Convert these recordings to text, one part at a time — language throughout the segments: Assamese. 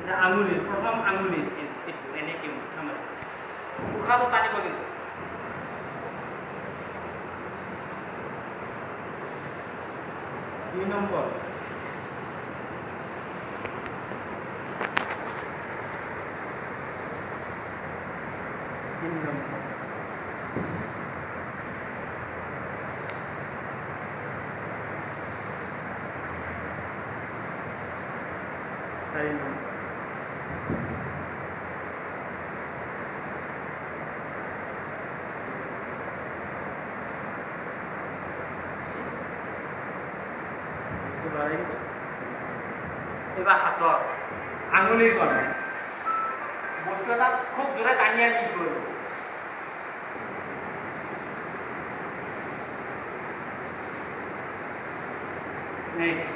আঙুলিৰ প্ৰথম আঙুলিৰ এইটো এনেকৈ উঠা মাৰি উশাহটো টানিব লাগিব। দুই নম্বৰ তিনি নম্বৰ চাৰি নম্বৰ এবাৰ হাতৰ আঙুলিৰ কাৰণে বস্তু এটা খুব জোৰে টানি আনিছো নেক্সট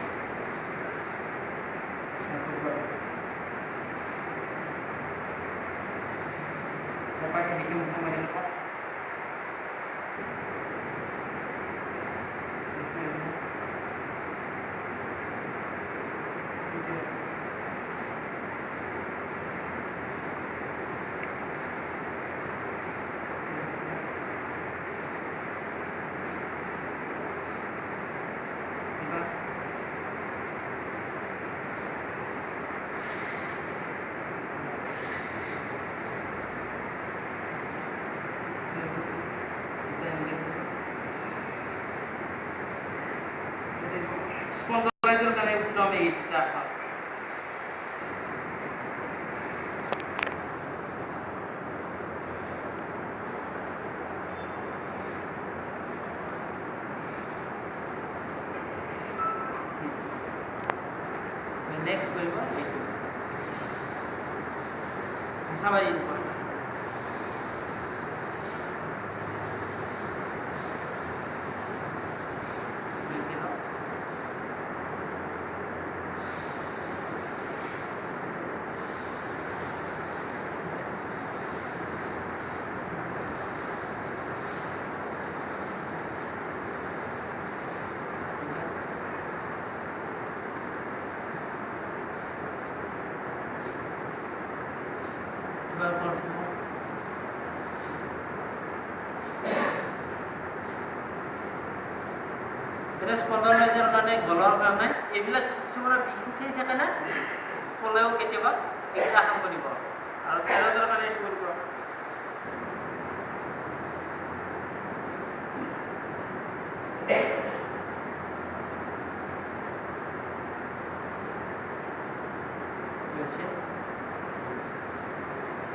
স্পন্ডলাইজের কারণে উত্তম এইটা নেক্সট করব সবাই স্পন্ডলাইজের কারণে গলার কারণে এইবিলাক কিছুমানে বিষ উঠি থাকে না কলেও কেতিয়াবা এইবিলাক কাম কৰিব আৰু থাইৰয়ডৰ কাৰণে এইটো কৰিব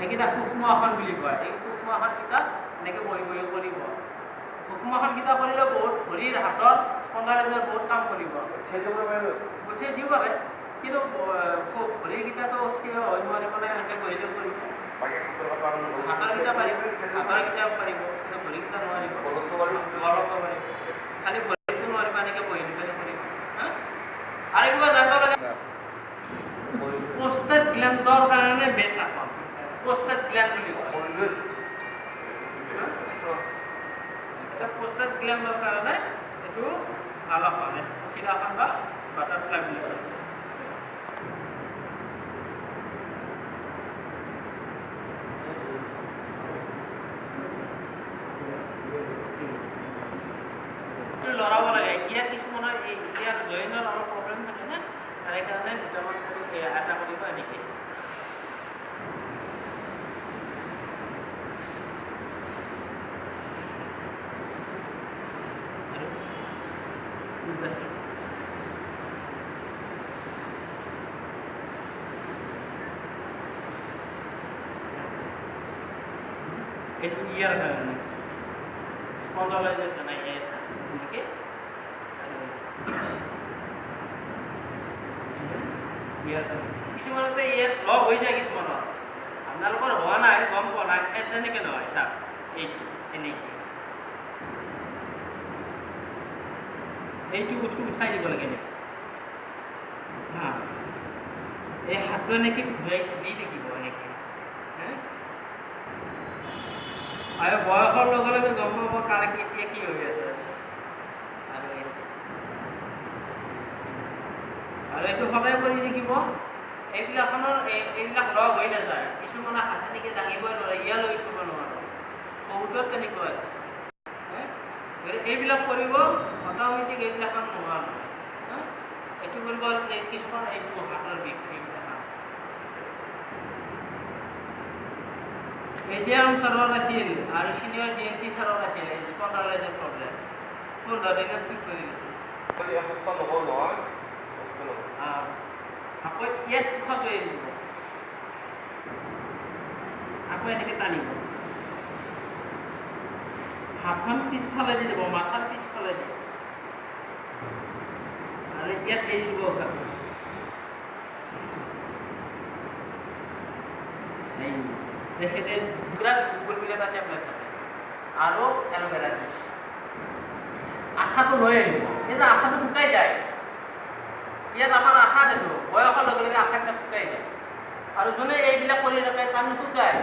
এইকেইটা সূক্ষ্ম আসন বুলি কয় এই সূক্ষ্ম আসনকেইটা এনেকৈ বহি বহি কৰিব সূক্ষ্ম আসনকেইটা কৰিলে বহুত ভৰিৰ হাতৰ স্পন্ডলাইজেৰ বহুত কাম কৰিব উঠিয়ে দিব পাৰে কিন্তু ভৰিকেইটাতো উঠি হৈ নোৱাৰিব মানে এনেকৈ বহি দিব কৰিব হাতৰকেইটা পাৰিব হাতৰকেইটা পাৰিব কিন্তু ভৰিকেইটা নোৱাৰিব লৰব পাৰিব খালি ভৰিটো নোৱাৰিব এনেকৈ বহি দিব পাৰিব আৰু কিবা জানিব লাগে পোষ্টেট গ্লেণ্ডৰ কাৰণে বেষ্ট আসন পোষ্টেট গ্লেণ্ড বুলি কয় পোষ্টেট গ্লেণ্ডৰ কাৰণে এইটো ভাল আসন পক্ষীৰ আসন বা বাটাৰফ্লাই বুলি কয় লৰাব লাগে ইয়াৰ কিছুমানৰ ইয়াৰ জইনৰ অলপ প্ৰব্লেম থাকে না তাৰে কাৰণে দুটামান এটা কৰিব এনেকৈ itu iya kan spondylolitis karena ini oke iya কিছুমানে তো ইয়াত লগ হৈ যায় কিছুমানৰ আপোনালোকৰ হোৱা নাই গম পোৱা নাই তেনেকৈ নহয় চাওক এইটো এনেকৈ এইটো বস্তু উঠাই দিব লাগে নেকি হা এই হাতটো এনেকৈ ঘূৰাই দি থাকিব এনেকৈ আৰু বয়সৰ লগে লগে গম পাব কাৰ এতিয়া কি হৈ আছে আৰু এইটো সদায় কৰি থাকিব এইবিলাক লগ হৈ নাযায়, কিছুমানে হাত এনেকৈ দাঙিবই নোৱাৰে, ইয়ালৈ উঠিব নোৱাৰে, বহুতো তেনেকুৱা আছে। এইবিলাক কৰিব অট'মেটিক এইবিলাক নোহোৱা নহয়। এইটো কৰিব কিছুমান এইটো হাতৰ বিষ এডিয়াম ছাৰৰ আছিল আৰু চিনিয়ৰ ডিএনচি ছাৰৰ আছিল স্পণ্ডাইলাইটিছৰ প্ৰব্লেম 15 দিনত ঠিক কৰি দিছিল। আকৌ ইয়াত উঠাটো এৰিব, আকৌ এনেকৈ টানিব, হাতখন পিছফালে দি দিব, মাথাৰ পিছফালে দিব আৰু ইয়াত এৰি দিব উঠাটো। তেখেতে দুগ্ৰাছ গুগল এটা টেবলেট থাকে আৰু এল'ভেৰা জুচ, আঠাটো লৈ আহিব। এই যে আঠাটো শুকাই যায়, ইয়াত আমাৰ আঠা দেখো বয়সৰ লগে লগে আঠাবিলাক শুকাই যায়, আৰু যোনে এইবিলাক কৰি থাকে তাৰ নুশুকায়,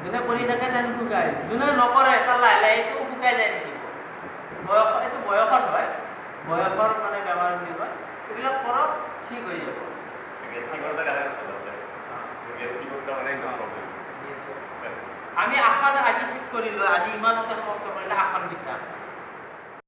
যোনে কৰি থাকে তাৰ নুশুকায়, যোনে নকৰে তাৰ লাহে লাহে এইটো শুকাই যায় থাকিব। বয়স এইটো বয়সত হয়, বয়সৰ মানে বেমাৰ বুলি কয়। এইবিলাক কৰক ঠিক হৈ যাব। আমি আসন আজি ঠিক কৰিলো, আজি ইমানতে সমাপ্ত কৰিলে আসন বিদ্যা।